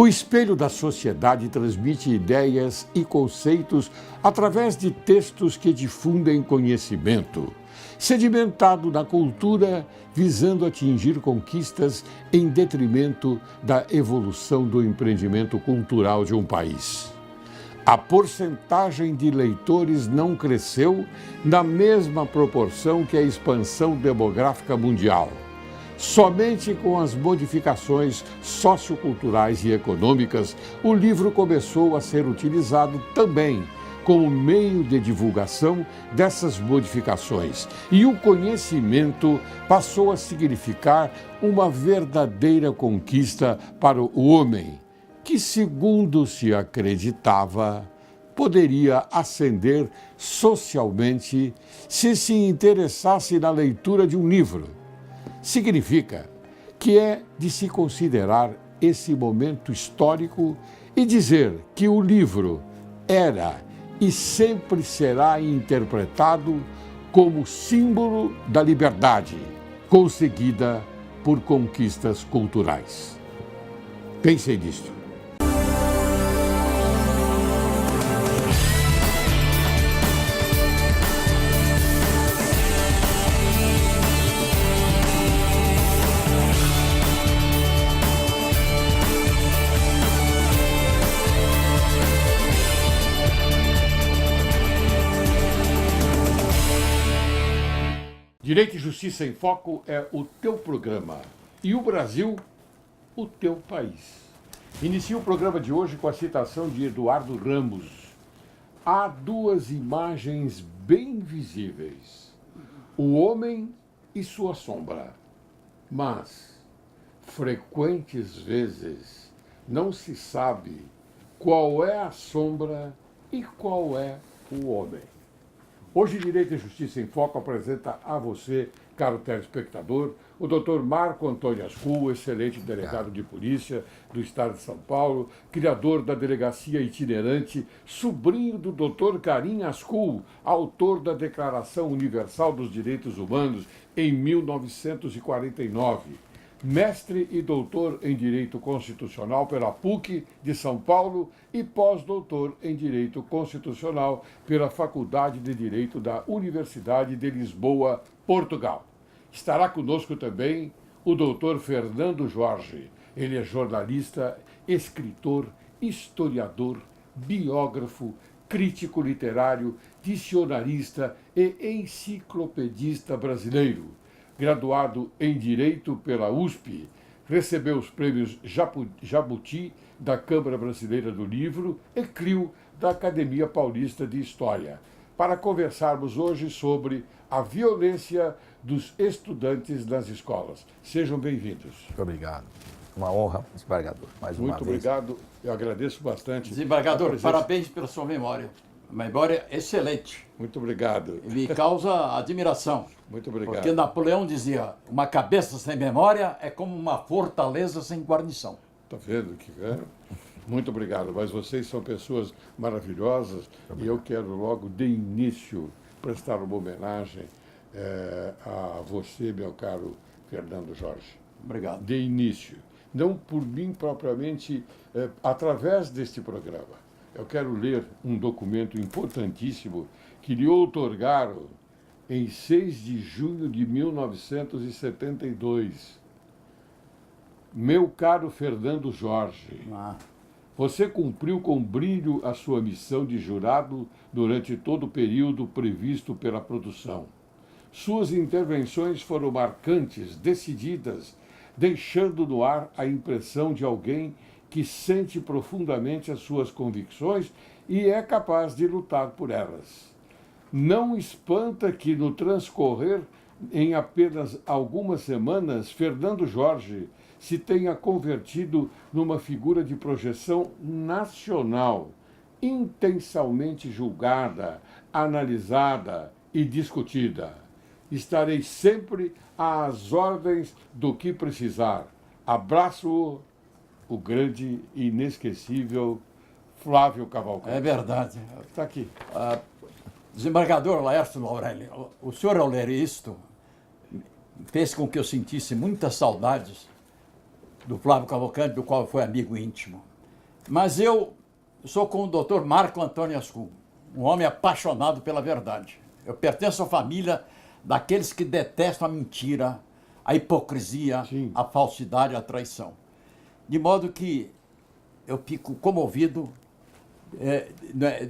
O espelho da sociedade transmite ideias e conceitos através de textos que difundem conhecimento, sedimentado na cultura, visando atingir conquistas em detrimento da evolução do empreendimento cultural de um país. A porcentagem de leitores não cresceu na mesma proporção que a expansão demográfica mundial. Somente com as modificações socioculturais e econômicas, o livro começou a ser utilizado também como meio de divulgação dessas modificações, e o conhecimento passou a significar uma verdadeira conquista para o homem, que, segundo se acreditava, poderia ascender socialmente se se interessasse na leitura de um livro. Significa que é de se considerar esse momento histórico e dizer que o livro era e sempre será interpretado como símbolo da liberdade conseguida por conquistas culturais. Pensem nisto. Direito e Justiça em Foco é o teu programa e o Brasil, o teu país. Inicio o programa de hoje com a citação de Eduardo Ramos. Há duas imagens bem visíveis, o homem e sua sombra, mas frequentes vezes não se sabe qual é a sombra e qual é o homem. Hoje, Direito e Justiça em Foco apresenta a você, caro telespectador, o Dr. Marco Antônio Ascul, excelente delegado de polícia do Estado de São Paulo, criador da Delegacia Itinerante, sobrinho do Dr. Karim Ascul, autor da Declaração Universal dos Direitos Humanos em 1949. Mestre e doutor em Direito Constitucional pela PUC de São Paulo e pós-doutor em Direito Constitucional pela Faculdade de Direito da Universidade de Lisboa, Portugal. Estará conosco também o doutor Fernando Jorge. Ele é jornalista, escritor, historiador, biógrafo, crítico literário, dicionarista e enciclopedista brasileiro. Graduado em Direito pela USP, recebeu os prêmios Jabuti da Câmara Brasileira do Livro e CRIO da Academia Paulista de História, para conversarmos hoje sobre a violência dos estudantes nas escolas. Sejam bem-vindos. Muito obrigado. Uma honra, desembargador, mais uma vez. Muito obrigado, eu agradeço bastante. Desembargador, parabéns pela sua memória. Uma memória excelente. Muito obrigado. Me causa admiração. Muito obrigado. Porque Napoleão dizia, uma cabeça sem memória é como uma fortaleza sem guarnição. Está vendo que é? Muito obrigado, mas vocês são pessoas maravilhosas e eu quero logo, de início, prestar uma homenagem a você, meu caro Fernando Jorge. Obrigado. De início. Não por mim propriamente, através deste programa. Eu quero ler um documento importantíssimo que lhe outorgaram em 6 de junho de 1972. Meu caro Fernando Jorge, você cumpriu com brilho a sua missão de jurado durante todo o período previsto pela produção. Suas intervenções foram marcantes, decididas, deixando no ar a impressão de alguém que sente profundamente as suas convicções e é capaz de lutar por elas. Não espanta que, no transcorrer em apenas algumas semanas, Fernando Jorge se tenha convertido numa figura de projeção nacional, intensamente julgada, analisada e discutida. Estarei sempre às ordens do que precisar. Abraço o grande e inesquecível Flávio Cavalcante. É verdade. Está aqui. Desembargador Laércio Aurélio, o senhor, ao ler isto, fez com que eu sentisse muitas saudades do Flávio Cavalcante, do qual foi amigo íntimo. Mas eu sou com o doutor Marco Antônio Ascu, um homem apaixonado pela verdade. Eu pertenço à família daqueles que detestam a mentira, a hipocrisia, Sim. a falsidade, a traição. De modo que eu fico comovido,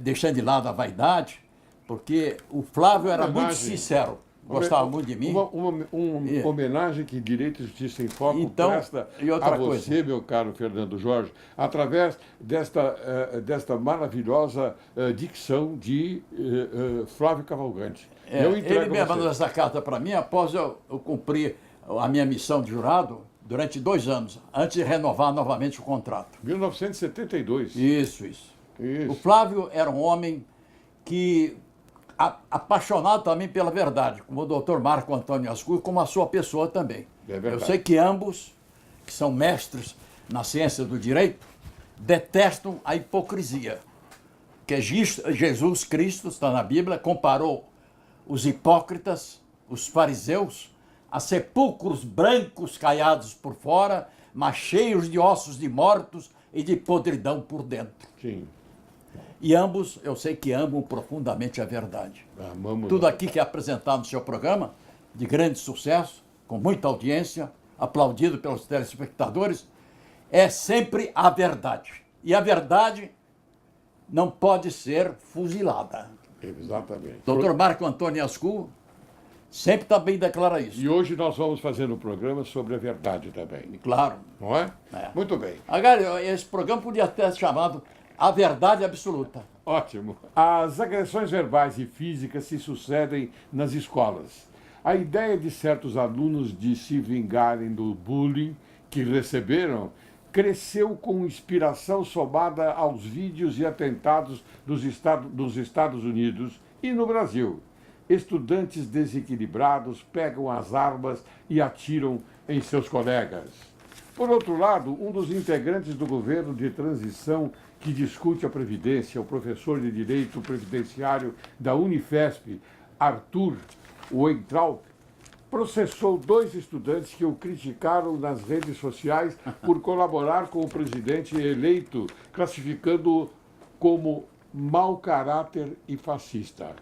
deixando de lado a vaidade, porque o Flávio era muito Homenagem. sincero, gostava muito de mim. Uma homenagem que Direito e Justiça em Foco Então, presta e outra a você, coisa. meu caro Fernando Jorge, através desta maravilhosa dicção de Flávio Cavalcante. Eu entrego Ele me a você. mandou essa carta para mim após eu cumprir a minha missão de jurado durante 2 anos, antes de renovar novamente o contrato. 1972. Isso. Isso. O Flávio era um homem que apaixonado também pela verdade, como o doutor Marco Antônio Ascu, como a sua pessoa também. É verdade. Eu sei que ambos, que são mestres na ciência do direito, detestam a hipocrisia. Que Jesus Cristo, está na Bíblia, comparou os hipócritas, os fariseus, a sepulcros brancos caiados por fora, mas cheios de ossos de mortos e de podridão por dentro. Sim. E ambos, eu sei que amam profundamente a verdade. Amamos. Tudo aqui que é apresentado no seu programa, de grande sucesso, com muita audiência, aplaudido pelos telespectadores, é sempre a verdade. E a verdade não pode ser fuzilada. Exatamente. Doutor Marco Antônio Ascu sempre também declara isso. E hoje nós vamos fazer um programa sobre a verdade também. Claro. Não é? É. Muito bem. Agora, esse programa podia ter se chamado A Verdade Absoluta. Ótimo. As agressões verbais e físicas se sucedem nas escolas. A ideia de certos alunos de se vingarem do bullying que receberam cresceu com inspiração somada aos vídeos e atentados dos Estados Unidos e no Brasil. Estudantes desequilibrados pegam as armas e atiram em seus colegas. Por outro lado, um dos integrantes do governo de transição que discute a Previdência, o professor de Direito Previdenciário da Unifesp, Arthur Weintraub, processou 2 estudantes que o criticaram nas redes sociais por colaborar com o presidente eleito, classificando-o como mau caráter e fascista.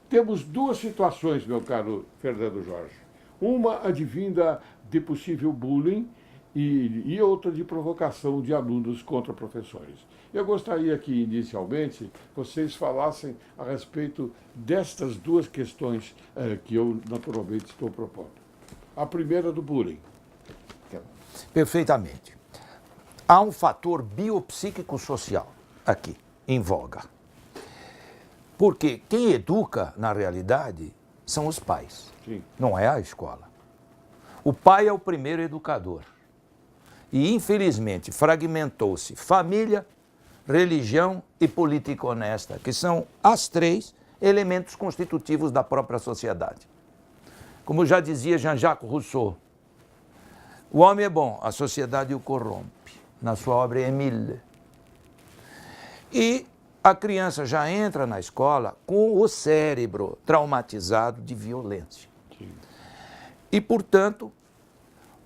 Temos 2 situações, meu caro Fernando Jorge. Uma advinda de possível bullying e outra de provocação de alunos contra professores. Eu gostaria que, inicialmente, vocês falassem a respeito destas 2 questões que eu, naturalmente, estou propondo. A primeira do bullying. Perfeitamente. Há um fator biopsíquico-social aqui, em voga. Porque quem educa, na realidade, são os pais, Sim. não é a escola. O pai é o primeiro educador. E, infelizmente, fragmentou-se família, religião e política honesta, que são as 3 elementos constitutivos da própria sociedade. Como já dizia Jean-Jacques Rousseau, o homem é bom, a sociedade o corrompe, na sua obra Émile. E a criança já entra na escola com o cérebro traumatizado de violência. Sim. E, portanto,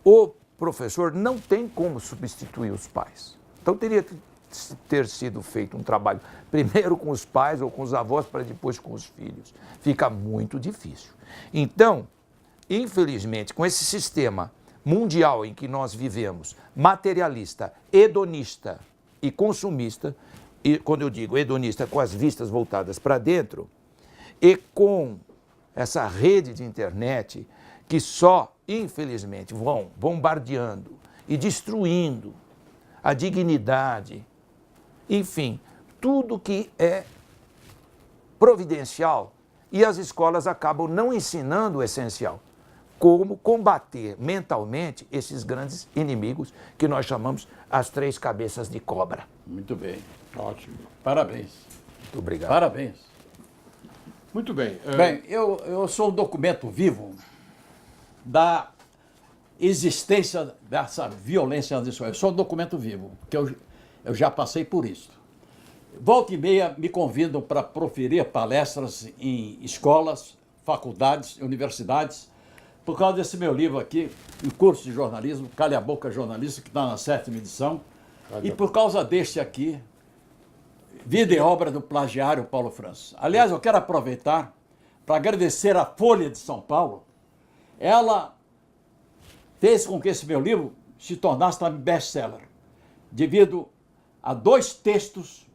o professor não tem como substituir os pais. Então, teria que ter sido feito um trabalho primeiro com os pais ou com os avós para depois com os filhos. Fica muito difícil. Então, infelizmente, com esse sistema mundial em que nós vivemos, materialista, hedonista e consumista, e quando eu digo hedonista, com as vistas voltadas para dentro, e com essa rede de internet que só, infelizmente, vão bombardeando e destruindo a dignidade, enfim, tudo que é providencial, e as escolas acabam não ensinando o essencial, como combater mentalmente esses grandes inimigos que nós chamamos as 3 cabeças de cobra. Muito bem. Ótimo. Parabéns. Muito obrigado. Parabéns. Muito bem. Bem, eu sou um documento vivo da existência dessa violência nas escolas. Eu sou um documento vivo, porque eu já passei por isso. Volta e meia me convidam para proferir palestras em escolas, faculdades, universidades, por causa desse meu livro aqui, em curso de jornalismo, Calha a Boca Jornalista, que está na 7ª edição. E por causa deste aqui, Vida e Obra do Plagiário Paulo Francis. Aliás, eu quero aproveitar para agradecer a Folha de São Paulo. Ela fez com que esse meu livro se tornasse também best-seller, devido a 2 textos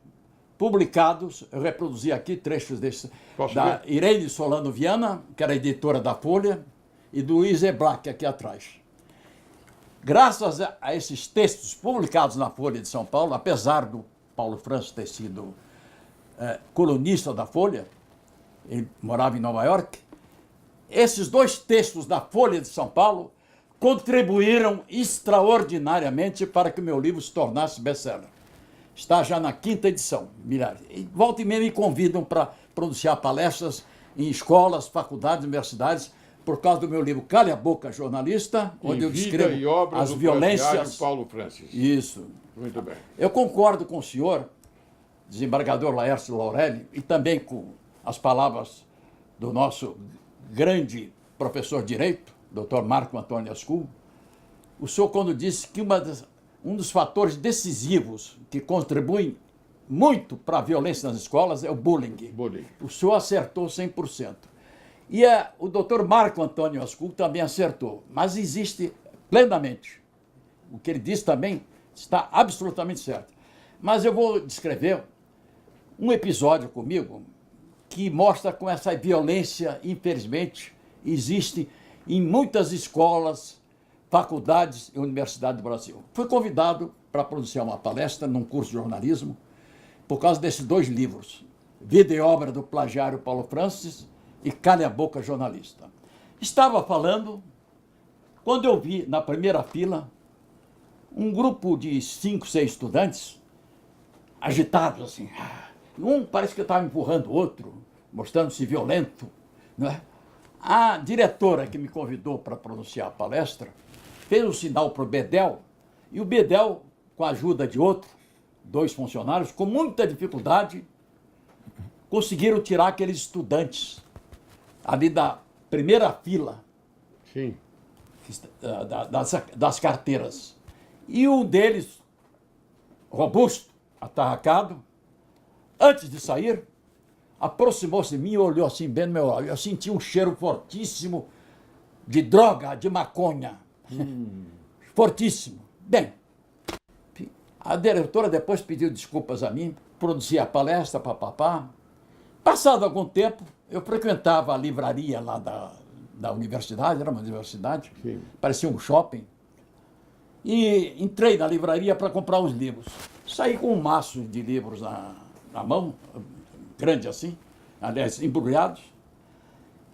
publicados. Eu reproduzi aqui trechos desses, da Irene Solano Viana, que era editora da Folha, e do Luiz Eblac, aqui atrás. Graças a esses textos publicados na Folha de São Paulo, apesar do Paulo Francis ter sido colunista da Folha, ele morava em Nova York, esses 2 textos da Folha de São Paulo contribuíram extraordinariamente para que o meu livro se tornasse best-seller. Está já na 5ª edição. E volta e meia me convidam para pronunciar palestras em escolas, faculdades, universidades, por causa do meu livro Cale a Boca, Jornalista, onde eu descrevo as violências. Paulo Francis. Isso. Muito bem. Eu concordo com o senhor, desembargador Laércio Laurelli, e também com as palavras do nosso grande professor de Direito, Dr. Marco Antônio Ascul. O senhor, quando disse que um dos fatores decisivos que contribuem muito para a violência nas escolas é o bullying. O senhor acertou 100%. E o doutor Marco Antônio Ascul também acertou, mas existe plenamente. O que ele disse também está absolutamente certo. Mas eu vou descrever um episódio comigo que mostra como essa violência, infelizmente, existe em muitas escolas, faculdades e universidades do Brasil. Fui convidado para pronunciar uma palestra num curso de jornalismo por causa desses 2 livros, Vida e Obra do Plagiário Paulo Francis e Cale a Boca, Jornalista. Estava falando quando eu vi na primeira fila um grupo de 5, 6 estudantes agitados assim. Um parece que estava empurrando o outro, mostrando-se violento, não é? A diretora que me convidou para pronunciar a palestra fez um sinal para o Bedel, e o Bedel, com a ajuda de 2 funcionários, com muita dificuldade, conseguiram tirar aqueles estudantes ali da primeira fila. Sim. Das carteiras. E um deles, robusto, atarracado, antes de sair, aproximou-se de mim e olhou assim bem no meu olho. Eu senti um cheiro fortíssimo de droga, de maconha. Fortíssimo. Bem, a diretora depois pediu desculpas a mim, produzi a palestra, papapá. Passado algum tempo, eu frequentava a livraria lá da universidade, era uma universidade, Sim. Parecia um shopping, e entrei na livraria para comprar os livros. Saí com um maço de livros na mão, grande assim, aliás, embrulhados,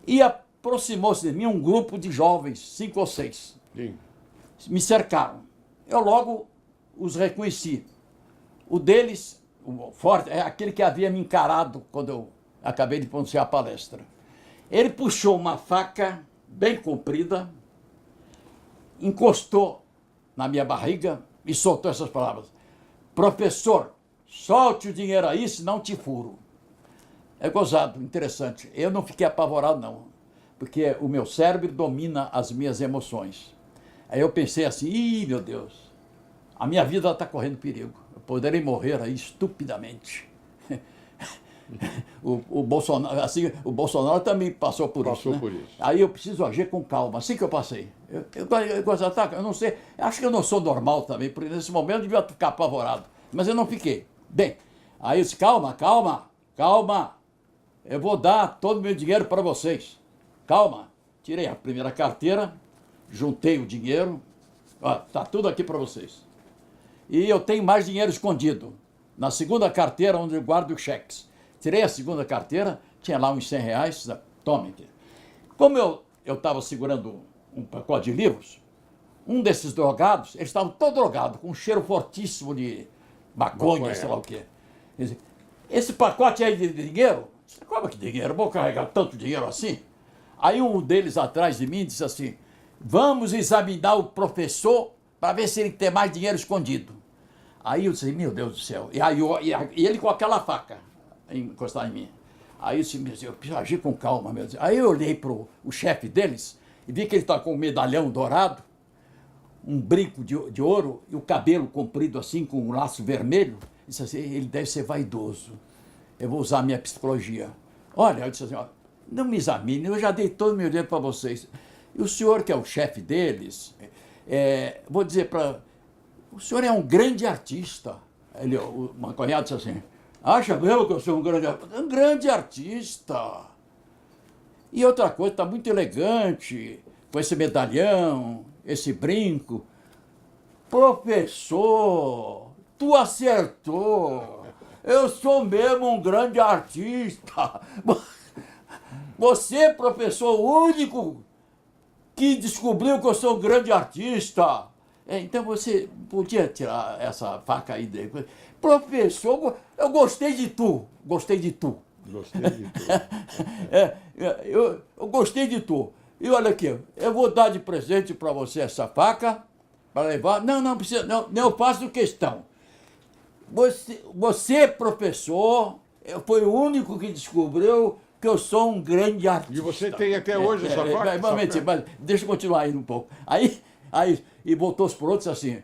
e aproximou-se de mim um grupo de jovens, 5 ou 6. Sim. Me cercaram. Eu logo os reconheci. O deles, o forte, é aquele que havia me encarado quando eu acabei de pronunciar a palestra. Ele puxou uma faca bem comprida, encostou na minha barriga e soltou essas palavras: professor, solte o dinheiro aí, senão te furo. É gozado, interessante. Eu não fiquei apavorado, não, porque o meu cérebro domina as minhas emoções. Aí eu pensei assim: ih, meu Deus, a minha vida está correndo perigo. Eu poderei morrer aí estupidamente. O Bolsonaro, assim, o Bolsonaro também passou por isso. Aí eu preciso agir com calma. Assim que eu passei. Eu não sei, acho que eu não sou normal também, porque nesse momento eu devia ficar apavorado. Mas eu não fiquei. Bem, aí eu disse: calma, calma, calma. Eu vou dar todo o meu dinheiro para vocês. Calma. Tirei a primeira carteira, juntei o dinheiro. Está tudo aqui para vocês. E eu tenho mais dinheiro escondido na segunda carteira, onde eu guardo os cheques. Tirei a segunda carteira, tinha lá uns R$100, tome. Como eu estava segurando um pacote de livros, um desses drogados, eles estavam todos drogados, com um cheiro fortíssimo de maconha, sei lá o quê. Esse pacote aí de dinheiro, como que dinheiro? Vou carregar tanto dinheiro assim? Aí um deles atrás de mim disse assim: vamos examinar o professor para ver se ele tem mais dinheiro escondido. Aí eu disse: meu Deus do céu. E ele com aquela faca encostar em mim. Aí eu disse: eu preciso agir com calma, meu Deus. Aí eu olhei para o chefe deles e vi que ele está com um medalhão dourado. um brinco de ouro e o cabelo comprido assim, com um laço vermelho. Disse assim, ele deve ser vaidoso. Eu vou usar a minha psicologia. Olha, eu disse assim, ó, não me examine, eu já dei todo o meu dinheiro para vocês. E o senhor, que é o chefe deles, vou dizer para... O senhor é um grande artista. Ele, o maconhado disse assim, acha mesmo que eu sou um grande artista? Um grande artista. E outra coisa, está muito elegante, com esse medalhão, esse brinco. Professor, tu acertou. Eu sou mesmo um grande artista. Você, professor, o único que descobriu que eu sou um grande artista. Então você podia tirar essa faca aí dele. Professor, eu gostei de tu. Gostei de tu. Gostei de tu. Eu gostei de tu. E olha aqui, eu vou dar de presente para você essa faca, para levar. Não precisa, não eu faço questão. Você, professor, foi o único que descobriu que eu sou um grande artista. E você tem até hoje essa faca? Mas deixa eu continuar aí um pouco. Aí e voltou-se por outros assim,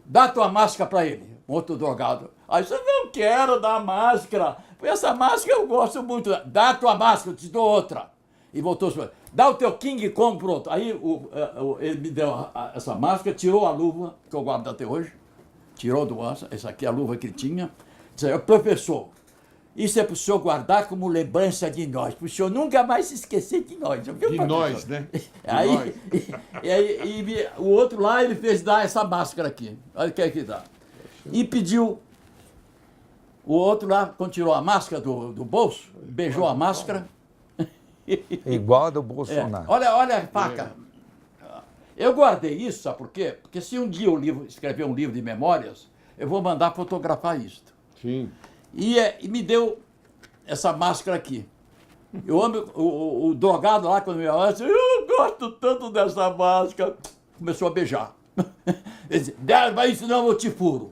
dá tua máscara para ele, outro drogado. Aí eu não quero dar máscara, essa máscara eu gosto muito. Dá tua máscara, eu te dou outra. E voltou-se por outro. Dá o teu King Kong pro outro. Aí ele me deu essa máscara, tirou a luva, que eu guardo até hoje, tirou do osso, essa aqui é a luva que ele tinha. Disse, professor, isso é para o senhor guardar como lembrança de nós, para o senhor nunca mais se esquecer de nós. Viu, de nós, né? Aí o outro lá, ele fez dar essa máscara aqui. Olha o que é que dá. E pediu, o outro lá, quando tirou a máscara do bolso, beijou a máscara. Igual a do Bolsonaro. Olha a faca. Eu guardei isso, sabe por quê? Porque se um dia eu escrever um livro de memórias, eu vou mandar fotografar isto. Sim. E me deu essa máscara aqui. O drogado lá, quando me olhou, disse, eu gosto tanto dessa máscara. Começou a beijar. Ele disse, mas senão eu te furo.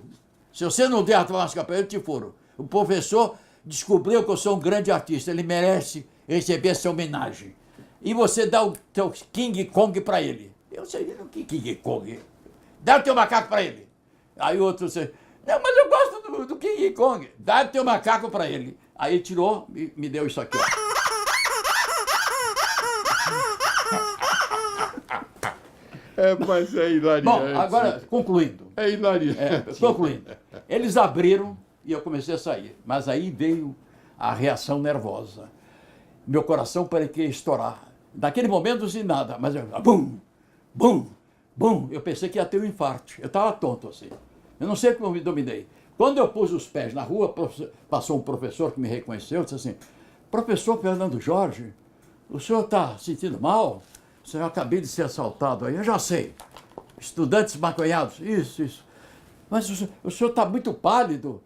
Se você não der a máscara para ele, eu te furo. O professor descobriu que eu sou um grande artista, ele merece receber essa homenagem. E você dá o teu King Kong para ele. Eu sei, o que King Kong? Dá o teu macaco para ele. Aí o outro disse, não, mas eu gosto do King Kong. Dá o teu macaco para ele. Aí ele tirou e me deu isso aqui, ó. Mas é hilariante. Bom, agora, concluindo. É hilariante. Concluindo. Eles abriram e eu comecei a sair. Mas aí veio a reação nervosa. Meu coração parecia estourar. Naquele momento não sei nada, mas eu, bum, bum, bum. Eu pensei que ia ter um infarto. Eu estava tonto assim. Eu não sei como me dominei. Quando eu pus os pés na rua, passou um professor que me reconheceu, disse assim, professor Fernando Jorge, o senhor está sentindo mal? Eu acabei de ser assaltado aí, eu já sei. Estudantes maconhados, isso. Mas o senhor está muito pálido.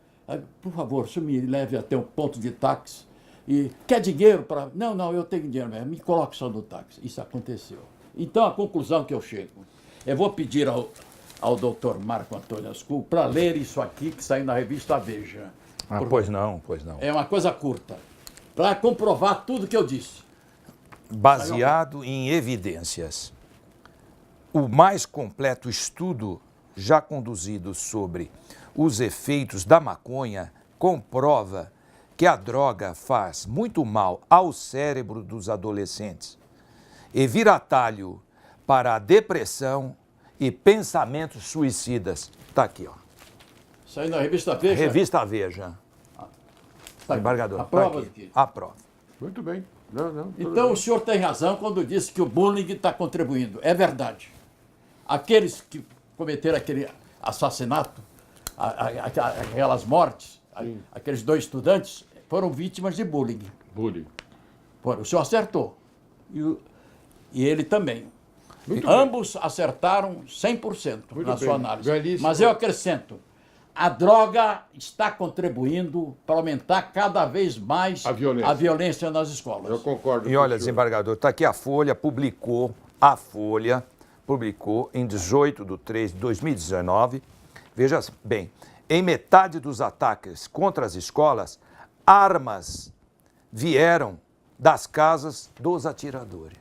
Por favor, o senhor me leve até um ponto de táxi. E quer dinheiro para... Não, eu tenho dinheiro mesmo. Me coloque só no táxi. Isso aconteceu. Então, a conclusão que eu chego. Eu vou pedir ao doutor Marco Antônio Ascul para ler isso aqui que saiu na revista Veja. Pois não. É uma coisa curta. Para comprovar tudo que eu disse. Baseado em evidências. O mais completo estudo já conduzido sobre os efeitos da maconha comprova que a droga faz muito mal ao cérebro dos adolescentes e vira atalho para a depressão e pensamentos suicidas. Está aqui, ó. Saiu na revista Veja? Revista Veja. Tá, embargador. a prova tá aqui. A prova. Muito bem. Não, então bem. O senhor tem razão quando disse que o bullying está contribuindo. É verdade. Aqueles que cometeram aquele assassinato, aquelas mortes, aqueles 2 estudantes, foram vítimas de bullying. O senhor acertou. E ele também. Ambos acertaram 100% na sua análise. Belíssimo. Mas eu acrescento, a droga está contribuindo para aumentar cada vez mais a violência nas escolas. Eu concordo. E olha, desembargador, está aqui a Folha publicou em 18/3/2019, veja bem, em metade dos ataques contra as escolas, armas vieram das casas dos atiradores.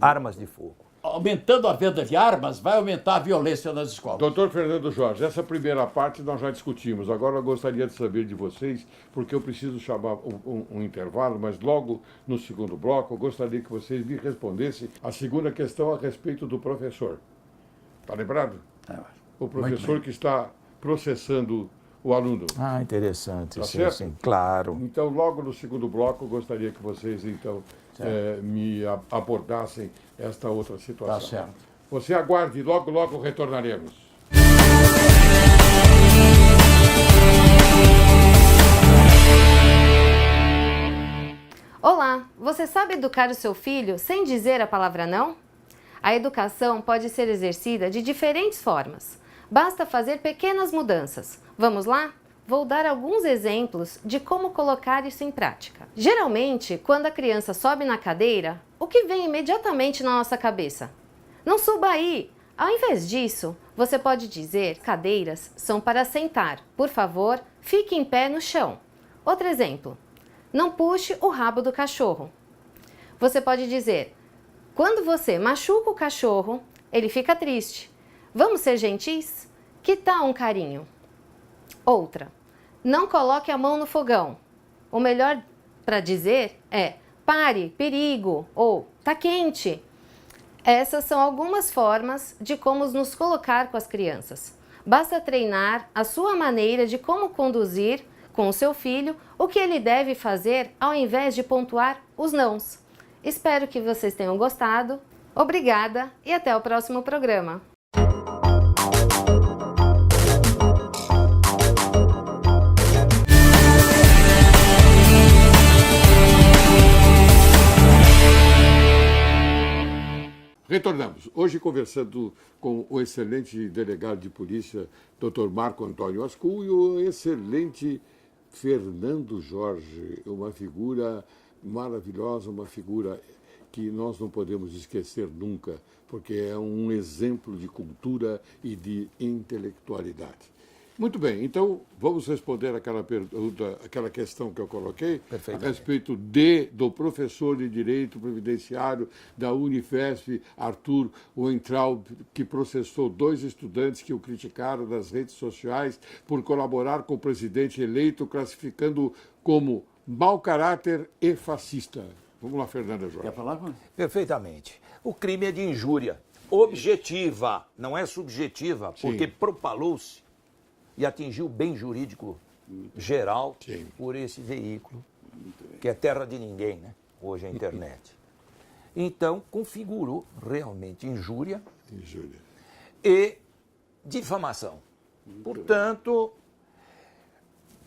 Armas de fogo. aumentando a venda de armas, vai aumentar a violência nas escolas. Doutor Fernando Jorge, essa primeira parte nós já discutimos. Agora eu gostaria de saber de vocês, porque eu preciso chamar um intervalo, mas logo no segundo bloco eu gostaria que vocês me respondessem a segunda questão a respeito do professor. Está lembrado? O professor que está processando o aluno. Ah, interessante. Tá Sim, certo? sim, claro. Então, logo no segundo bloco, eu gostaria que vocês, então, me abordassem esta outra situação. Tá certo. Você aguarde, logo, logo retornaremos. Olá, você sabe educar o seu filho sem dizer a palavra não? A educação pode ser exercida de diferentes formas. Basta fazer pequenas mudanças. Vamos lá? Vou dar alguns exemplos de como colocar isso em prática. Geralmente, quando a criança sobe na cadeira, o que vem imediatamente na nossa cabeça? Não suba aí! Ao invés disso, você pode dizer: cadeiras são para sentar. Por favor, fique em pé no chão. Outro exemplo: não puxe o rabo do cachorro. Você pode dizer: quando você machuca o cachorro, ele fica triste. Vamos ser gentis? Que tal um carinho? Outra: não coloque a mão no fogão. O melhor para dizer é: pare, perigo, ou tá quente. Essas são algumas formas de como nos colocar com as crianças. Basta treinar a sua maneira de como conduzir com o seu filho o que ele deve fazer ao invés de pontuar os nãos. Espero que vocês tenham gostado. Obrigada e até o próximo programa. Retornamos. Hoje conversando com o excelente delegado de polícia, Dr. Marco Antônio Ascul, e o excelente Fernando Jorge, uma figura maravilhosa, uma figura que nós não podemos esquecer nunca, porque é um exemplo de cultura e de intelectualidade. Muito bem, então vamos responder aquela pergunta, aquela questão que eu coloquei a respeito do professor de Direito Previdenciário da Unifesp, Arthur Weintraub, que processou 2 estudantes que o criticaram nas redes sociais por colaborar com o presidente eleito, classificando-o como mau caráter e fascista. Vamos lá, Fernanda Jorge. Quer falar? Perfeitamente. O crime é de injúria objetiva, não é subjetiva, porque propalou-se e atingiu o bem jurídico geral por esse veículo, que é terra de ninguém, né? Hoje é a internet. Então, configurou realmente injúria e difamação. Portanto,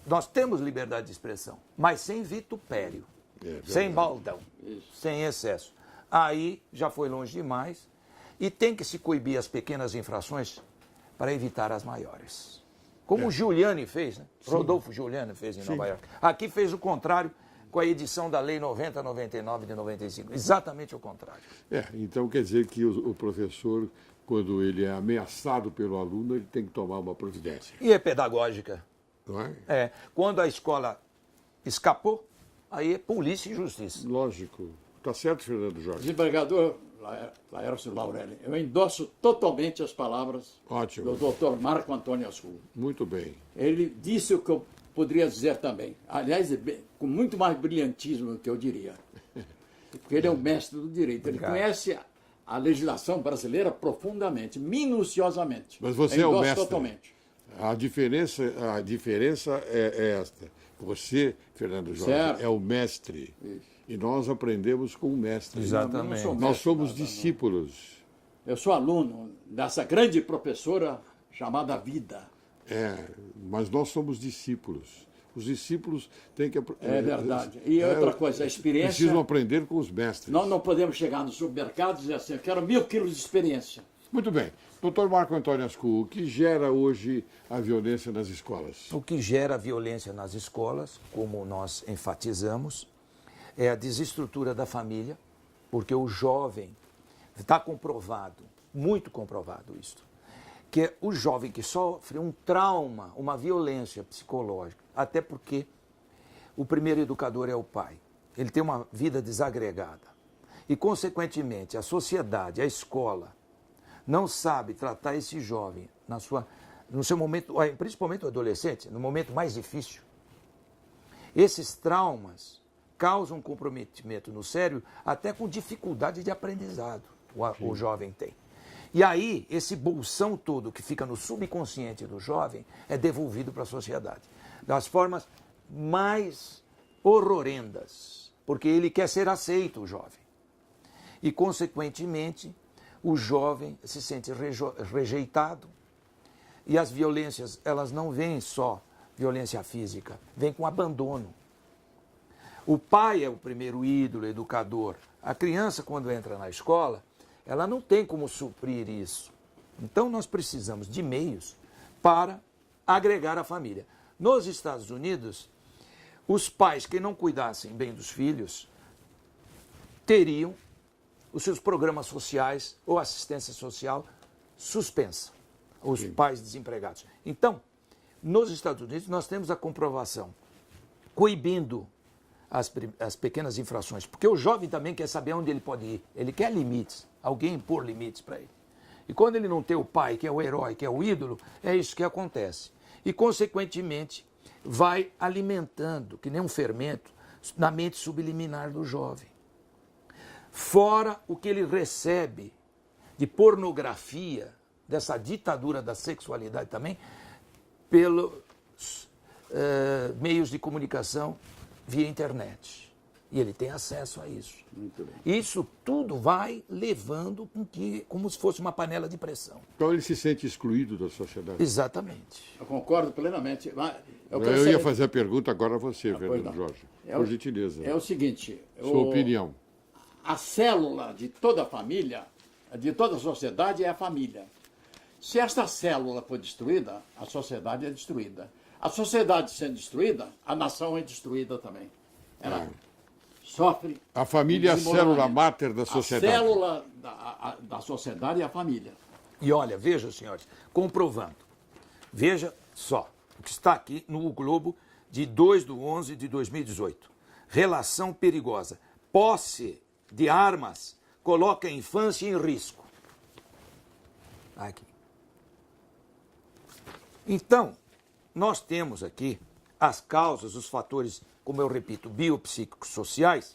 nós temos liberdade de expressão, mas sem vitupério, sem baldão, sem excesso. Aí já foi longe demais e tem que se coibir as pequenas infrações para evitar as maiores. Como o Giuliani fez, né? Rodolfo Giuliani fez em Nova York. Aqui fez o contrário com a edição da Lei 9099 de 95. Exatamente o contrário. Então quer dizer que o professor, quando ele é ameaçado pelo aluno, ele tem que tomar uma providência. E é pedagógica. Não é? Quando a escola escapou, aí é polícia e justiça. Lógico. Tá certo, Fernando Jorge? Desembargador Laércio Laurelli, eu endosso totalmente as palavras do Dr. Marco Antônio Ascul. Muito bem. Ele disse o que eu poderia dizer também. Aliás, com muito mais brilhantismo do que eu diria. Porque ele é o mestre do direito. Ele conhece a legislação brasileira profundamente, minuciosamente. Mas você é o mestre. Totalmente. A diferença é esta. Você, Fernando Jorge, é o mestre. Isso. E nós aprendemos com o mestre. Exatamente. Nós somos discípulos. Eu sou aluno dessa grande professora chamada vida. Mas nós somos discípulos. Os discípulos têm que... É verdade. E outra coisa, a experiência... Precisam aprender com os mestres. Nós não podemos chegar no supermercado e dizer assim, eu quero 1000 quilos de experiência. Muito bem. Doutor Marco Antônio Ascul, o que gera hoje a violência nas escolas? O que gera a violência nas escolas, como nós enfatizamos, é a desestrutura da família, porque o jovem, está comprovado, muito comprovado isso, que é o jovem que sofre um trauma, uma violência psicológica, até porque o primeiro educador é o pai. Ele tem uma vida desagregada. e, consequentemente, a sociedade, a escola, não sabe tratar esse jovem no seu momento, principalmente o adolescente, no momento mais difícil, esses traumas causam um comprometimento no cérebro, até com dificuldade de aprendizado o jovem tem. E aí, esse bolsão todo que fica no subconsciente do jovem é devolvido para a sociedade. Das formas mais horrorendas, porque ele quer ser aceito, o jovem. E, consequentemente, o jovem se sente rejeitado. E as violências, elas não vêm só violência física, vêm com abandono. O pai é o primeiro ídolo, educador. A criança, quando entra na escola, ela não tem como suprir isso. Então, nós precisamos de meios para agregar a família. Nos Estados Unidos, os pais que não cuidassem bem dos filhos teriam os seus programas sociais ou assistência social suspensa, os pais desempregados. Então, nos Estados Unidos, nós temos a comprovação, coibindo as pequenas infrações, porque o jovem também quer saber onde ele pode ir, ele quer limites, alguém impor limites para ele. E quando ele não tem o pai, que é o herói, que é o ídolo, é isso que acontece. E, consequentemente, vai alimentando, que nem um fermento, na mente subliminar do jovem. Fora o que ele recebe de pornografia, dessa ditadura da sexualidade também, pelos meios de comunicação via internet. E ele tem acesso a isso. Muito bem. Isso tudo vai levando como se fosse uma panela de pressão. Então ele se sente excluído da sociedade. Exatamente. Eu concordo plenamente. Mas Eu ia fazer a pergunta agora a você, Fernando não. Jorge. É Por o- gentileza. É o seguinte. Sua opinião. A célula de toda a família, de toda a sociedade, é a família. Se esta célula for destruída, a sociedade é destruída. A sociedade sendo destruída, a nação é destruída também. Ela sofre. A família é a desmoronamento. célula máter da sociedade. A célula da sociedade é a família. E olha, veja, senhores, comprovando. Veja só o que está aqui no Globo de 2/11/2018. Relação perigosa. Posse de armas coloca a infância em risco. Aqui. Então, nós temos aqui as causas, os fatores, como eu repito, biopsíquicos sociais,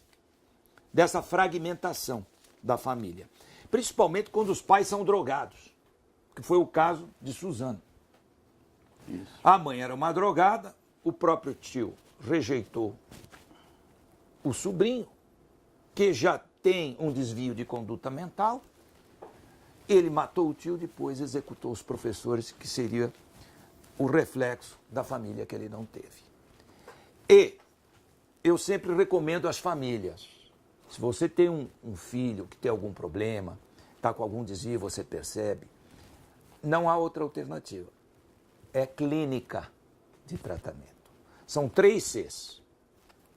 dessa fragmentação da família. Principalmente quando os pais são drogados, que foi o caso de Suzano. Isso. A mãe era uma drogada, o próprio tio rejeitou o sobrinho, que já tem um desvio de conduta mental. Ele matou o tio, depois executou os professores, que seria o reflexo da família que ele não teve. E eu sempre recomendo às famílias, se você tem um filho que tem algum problema, está com algum desvio, você percebe, não há outra alternativa. É clínica de tratamento. São 3 Cs.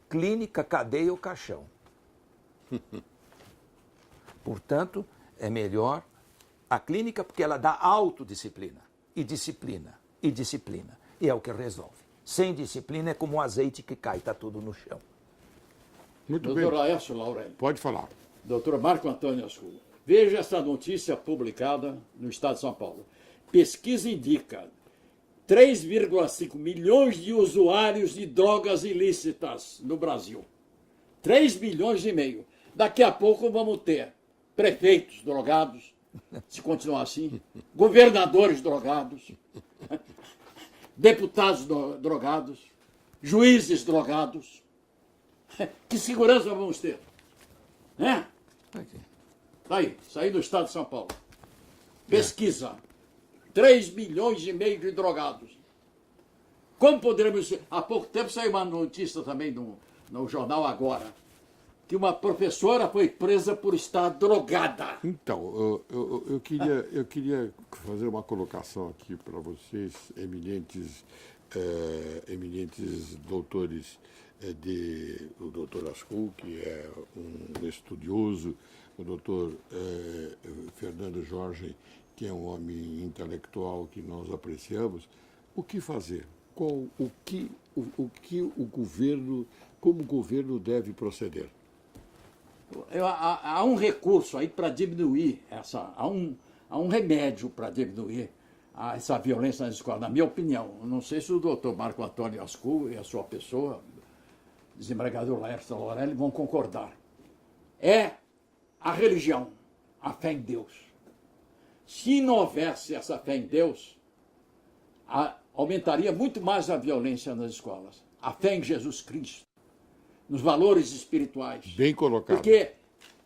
Clínica, cadeia ou caixão. Portanto, é melhor a clínica porque ela dá autodisciplina e disciplina e disciplina. E é o que resolve. Sem disciplina é como um azeite que cai, está tudo no chão. Muito Doutor bem. Laércio Laurélio. Pode falar. Doutor Marco Antônio Ascul. Veja essa notícia publicada no Estado de São Paulo. Pesquisa indica 3,5 milhões de usuários de drogas ilícitas no Brasil. 3 milhões e meio. Daqui a pouco vamos ter prefeitos drogados, se continuar assim, governadores drogados, deputados drogados, juízes drogados. Que segurança vamos ter? Né? Aqui. Tá aí, saí do Estado de São Paulo. Pesquisa. 3 milhões e meio de drogados. Como poderemos... Há pouco tempo saiu uma notícia também no jornal Agora, que uma professora foi presa por estar drogada. Então, eu queria fazer uma colocação aqui para vocês, eminentes doutores, o doutor Ascul, que é um estudioso, o doutor Fernando Jorge, que é um homem intelectual que nós apreciamos. O que fazer? Como o governo deve proceder? Há um recurso aí para diminuir há um remédio para diminuir essa violência nas escolas, na minha opinião. Não sei se o doutor Marco Antônio Ascu e a sua pessoa, desembargador Laércio Laurelli, vão concordar. É a religião, a fé em Deus. Se não houvesse essa fé em Deus, aumentaria muito mais a violência nas escolas. A fé em Jesus Cristo, nos valores espirituais. Bem colocado. Porque,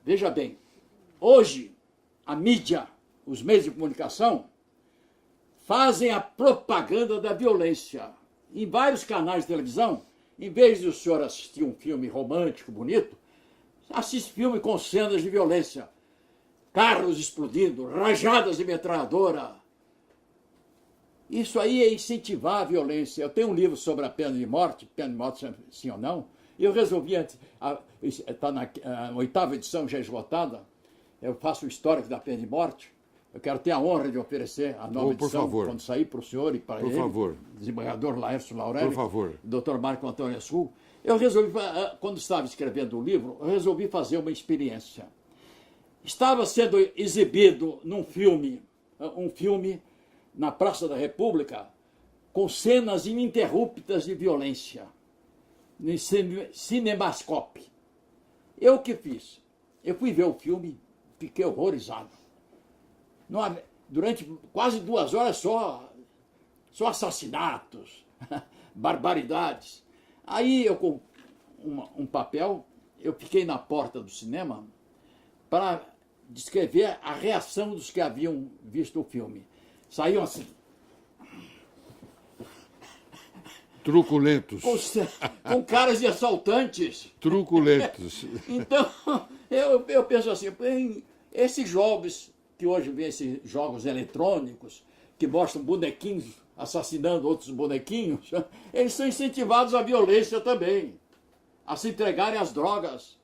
veja bem, hoje a mídia, os meios de comunicação, fazem a propaganda da violência. Em vários canais de televisão, em vez de o senhor assistir um filme romântico, bonito, assiste filme com cenas de violência. Carros explodindo, rajadas de metralhadora. Isso aí é incentivar a violência. Eu tenho um livro sobre a pena de morte sim ou não, e eu resolvi, está na 8ª edição já esgotada, eu faço o histórico da pena de morte. Eu quero ter a honra de oferecer a nova edição, quando sair, para o senhor e para ele, desembargador Laércio Laurelli, por favor, Dr. Marco Antônio Ascu. Eu resolvi, quando estava escrevendo o livro, eu resolvi fazer uma experiência. Estava sendo exibido um filme na Praça da República, com cenas ininterruptas de violência, no cinemascope. Eu o que fiz? Eu fui ver o filme, fiquei horrorizado. Durante quase 2 horas só assassinatos, barbaridades. Aí eu, com um papel, eu fiquei na porta do cinema para descrever a reação dos que haviam visto o filme. Saíam assim. Truculentos. Com caras de assaltantes. Truculentos. Então, eu penso assim, esses jovens que hoje vêem esses jogos eletrônicos, que mostram bonequinhos assassinando outros bonequinhos, eles são incentivados à violência também, a se entregarem às drogas.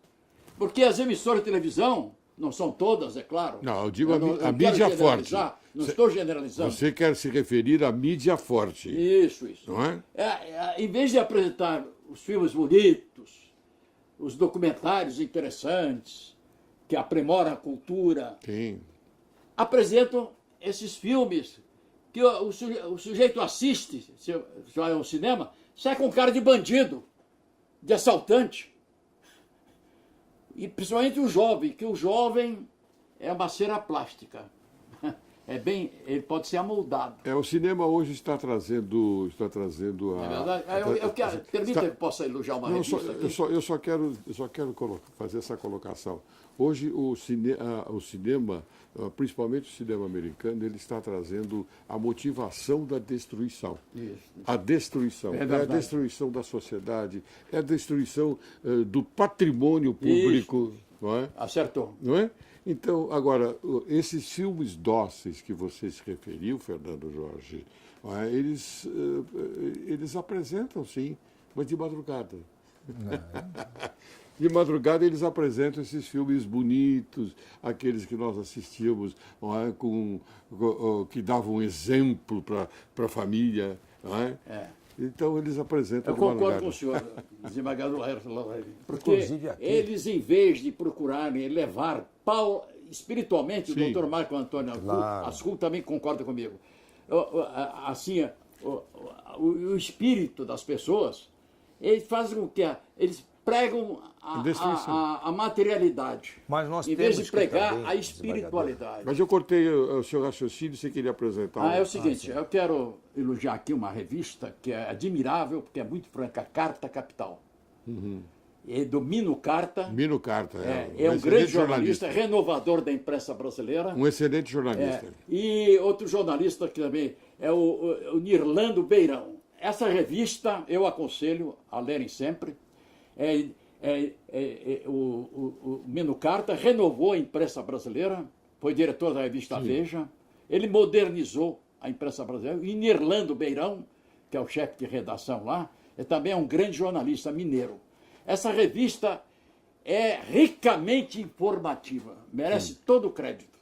Porque as emissoras de televisão, não são todas, é claro. Não, eu digo a mídia forte. Não estou generalizando. Você quer se referir à mídia forte. Isso. Não é? Em vez de apresentar os filmes bonitos, os documentários interessantes, que aprimoram a cultura, Sim. apresentam esses filmes que o sujeito assiste, se vai ao cinema, sai com cara de bandido, de assaltante. E principalmente o jovem, que o jovem é uma cera plástica. Ele pode ser amoldado. O cinema hoje está trazendo a... É verdade. Permita que eu possa elogiar uma revista aqui. Eu só quero fazer essa colocação. Hoje o cinema, principalmente o cinema americano, ele está trazendo a motivação da destruição. Isso. A destruição. É a destruição da sociedade, é a destruição do patrimônio público. Isso. Não é? Acertou. Não é? Então, agora, esses filmes dóceis que você se referiu, Fernando Jorge, não é? Eles apresentam, sim, mas de madrugada. De madrugada eles apresentam esses filmes bonitos, aqueles que nós assistíamos, não é? Que davam um exemplo para a família. Não é? Então eles apresentam de madrugada. Eu concordo com o senhor, desembargador Laércio Laurelli. Porque eles, em vez de procurarem elevar espiritualmente, Sim. o doutor Marco Antônio Ascu também concorda comigo. Assim, o espírito das pessoas, eles fazem o que? Eles pregam a materialidade, Mas nós em vez de temos pregar também, a espiritualidade. Mas eu cortei o seu raciocínio, você queria apresentar. É o seguinte, eu quero elogiar aqui uma revista que é admirável, porque é muito franca, Carta Capital. É do Mino Carta. Mino Carta, é um grande jornalista, renovador da imprensa brasileira. Um excelente jornalista. E outro jornalista que também é o Nirlando Beirão. Essa revista eu aconselho a lerem sempre. O Mino Carta renovou a imprensa brasileira, foi diretor da revista Veja, ele modernizou a imprensa brasileira. E Nirlando Beirão, que é o chefe de redação lá, também é um grande jornalista mineiro. Essa revista é ricamente informativa, merece todo o crédito.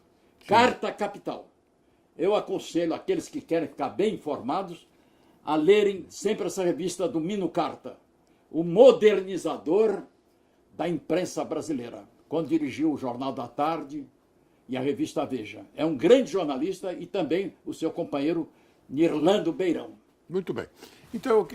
Carta Capital. Eu aconselho aqueles que querem ficar bem informados a lerem sempre essa revista do Mino Carta, o modernizador da imprensa brasileira. quando dirigiu o Jornal da Tarde e a revista Veja. É um grande jornalista e também o seu companheiro Nirlando Beirão. Muito bem. Então,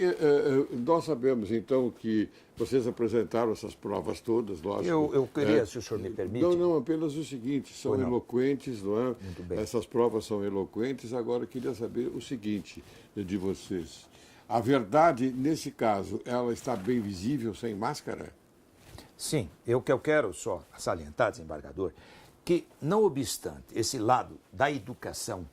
nós sabemos, então, que vocês apresentaram essas provas todas, lógico. Eu queria, se o senhor me permite... Não, apenas o seguinte, são eloquentes, não é? Muito bem. Essas provas são eloquentes. Agora, eu queria saber o seguinte de vocês. A verdade, nesse caso, ela está bem visível, sem máscara? Sim, o que eu quero só salientar, desembargador, que, não obstante esse lado da educação,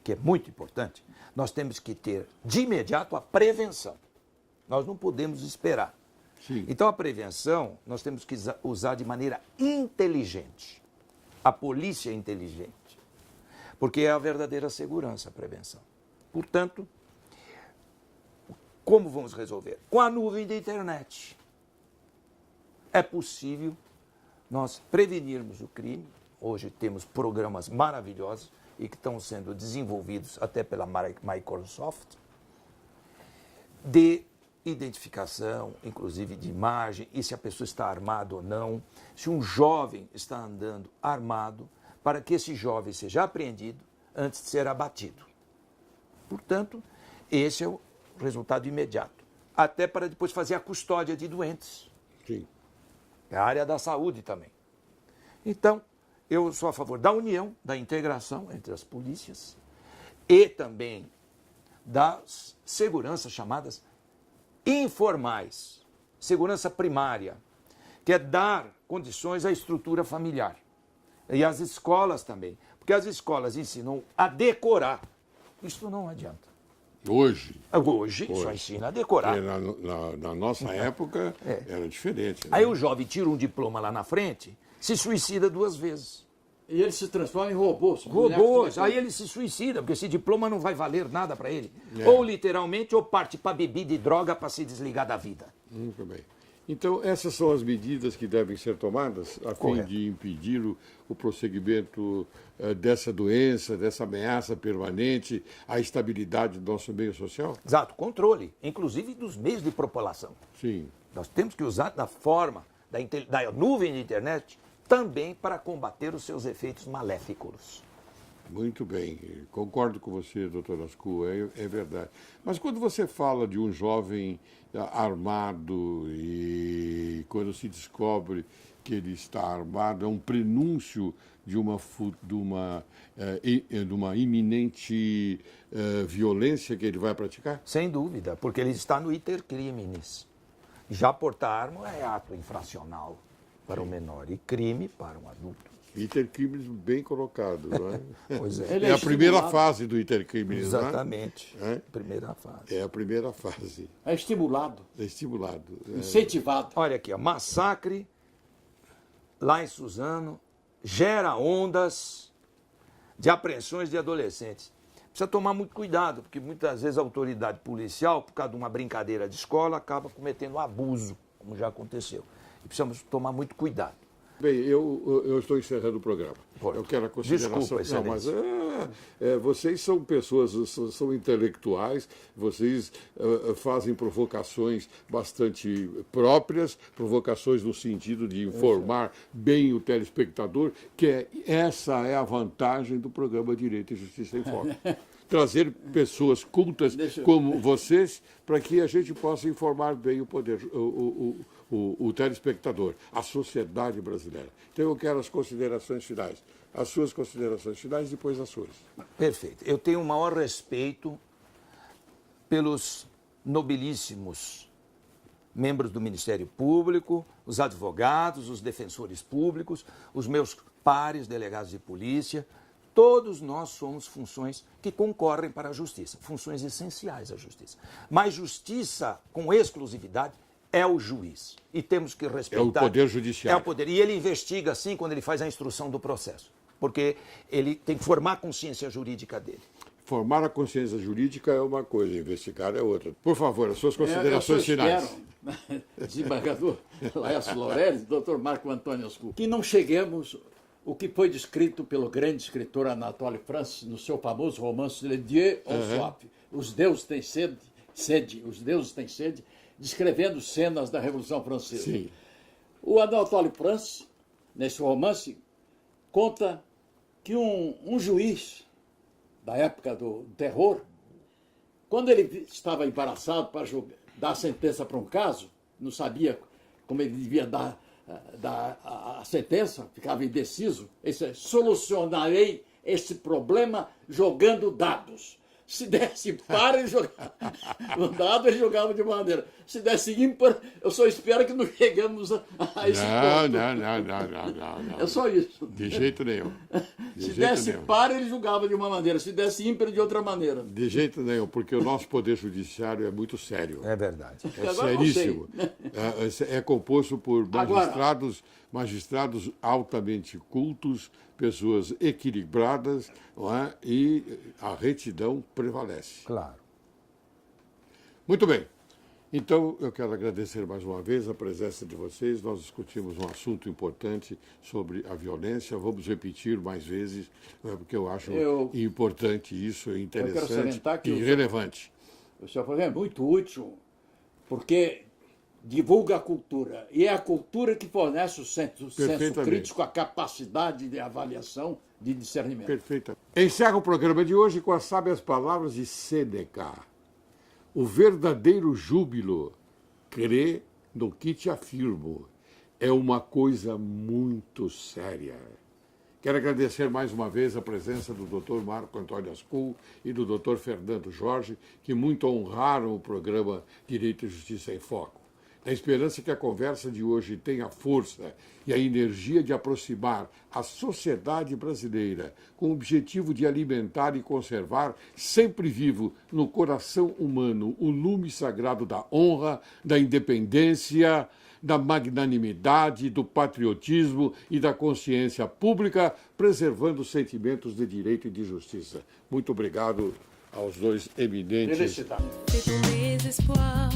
que é muito importante, nós temos que ter, de imediato, a prevenção. Nós não podemos esperar. Sim. Então, a prevenção, nós temos que usar de maneira inteligente. A polícia é inteligente, porque é a verdadeira segurança, a prevenção. Portanto, como vamos resolver? Com a nuvem da internet. É possível nós prevenirmos o crime. Hoje temos programas maravilhosos e que estão sendo desenvolvidos até pela Microsoft, de identificação, inclusive de imagem, e se a pessoa está armada ou não, se um jovem está andando armado, para que esse jovem seja apreendido antes de ser abatido. Portanto, esse é o resultado imediato. Até para depois fazer a custódia de doentes. Sim. É a área da saúde também. Então, eu sou a favor da união, da integração entre as polícias e também das seguranças chamadas informais, segurança primária, que é dar condições à estrutura familiar. E às escolas também, porque as escolas ensinam a decorar. Isso não adianta. Hoje. Hoje. Só ensina a decorar. Na nossa época era diferente. Né? Aí o jovem tira um diploma lá na frente, se suicida 2 vezes. E ele se transforma em robôs. Robôs, aí ele se suicida, porque esse diploma não vai valer nada para ele. Ou literalmente, ou parte para bebida e droga para se desligar da vida. Muito bem. Então, essas são as medidas que devem ser tomadas a fim de impedir o prosseguimento dessa doença, dessa ameaça permanente, à estabilidade do nosso meio social? Exato, controle, inclusive dos meios de propalação. Sim. Nós temos que usar da forma da nuvem de internet também para combater os seus efeitos maléficos. Muito bem, concordo com você, doutor Ascu, é verdade. Mas quando você fala de um jovem armado e quando se descobre que ele está armado, é um prenúncio de uma iminente violência que ele vai praticar? Sem dúvida, porque ele está no iter criminis. Já portar arma é ato infracional para o menor e crime para um adulto. Intercrimes bem colocado, não é? Pois é. É a primeira fase do intercrimes, Exatamente. Não é? Primeira fase. É a primeira fase. É estimulado. É estimulado. Incentivado. Olha aqui, ó, massacre lá em Suzano gera ondas de apreensões de adolescentes. Precisa tomar muito cuidado, porque muitas vezes a autoridade policial, por causa de uma brincadeira de escola, acaba cometendo abuso, como já aconteceu. E precisamos tomar muito cuidado. Bem, eu estou encerrando o programa. Eu quero a consideração. Desculpa, excelência. Não, mas vocês são pessoas, são intelectuais, vocês fazem provocações bastante próprias, provocações no sentido de informar bem o telespectador, que essa é a vantagem do programa Direito e Justiça em Foco. Trazer pessoas cultas como vocês para que a gente possa informar bem o telespectador, a sociedade brasileira. Então eu quero as considerações finais. As suas considerações finais, depois as suas. Perfeito. Eu tenho o maior respeito pelos nobilíssimos membros do Ministério Público, os advogados, os defensores públicos, os meus pares, delegados de polícia. Todos nós somos funções que concorrem para a justiça, funções essenciais à justiça. Mas justiça com exclusividade é o juiz. E temos que respeitar. É o Poder Judiciário. É o poder. E ele investiga, sim, quando ele faz a instrução do processo. Porque ele tem que formar a consciência jurídica dele. Formar a consciência jurídica é uma coisa, investigar é outra. Por favor, as suas considerações finais. Desembargador Laércio Lorelli, doutor Marco Antônio Ascu, que não cheguemos o que foi descrito pelo grande escritor Anatole France no seu famoso romance Le Dieu ont soif, Os Deuses Têm Sede, Os Deuses Têm Sede, descrevendo cenas da Revolução Francesa. Sim. O Anatole France, nesse romance, conta que um juiz da época do terror, quando ele estava embaraçado para dar sentença para um caso, não sabia como ele devia dar a sentença, ficava indeciso, ele disse: solucionarei esse problema jogando dados. Se desse par, ele jogava. O dado ele jogava de maneira. Se desse ímpar, eu só espero que não chegamos a esse ponto. Não. É só isso. De jeito nenhum. Se desse par, ele julgava de uma maneira. Se desse ímpar, de outra maneira. De jeito nenhum, porque o nosso poder judiciário é muito sério. É verdade. É Agora eu não seríssimo. É composto por magistrados altamente cultos, pessoas equilibradas, não é? E a retidão prevalece. Claro. Muito bem. Então, eu quero agradecer mais uma vez a presença de vocês. Nós discutimos um assunto importante sobre a violência. Vamos repetir mais vezes, porque eu acho importante isso, interessante e relevante. O senhor falou, é muito útil, porque divulga a cultura. E é a cultura que fornece o senso crítico, a capacidade de avaliação, de discernimento. Perfeito. Encerro o programa de hoje com as sábias palavras de Sêneca. O verdadeiro júbilo, crê no que te afirmo, é uma coisa muito séria. Quero agradecer mais uma vez a presença do Dr. Marco Antônio Ascul e do Dr. Fernando Jorge, que muito honraram o programa Direito e Justiça em Foco. Na esperança que a conversa de hoje tenha força e a energia de aproximar a sociedade brasileira com o objetivo de alimentar e conservar sempre vivo no coração humano o lume sagrado da honra, da independência, da magnanimidade, do patriotismo e da consciência pública, preservando os sentimentos de direito e de justiça. Muito obrigado aos dois eminentes. Felicidade. C'est ton désespoir.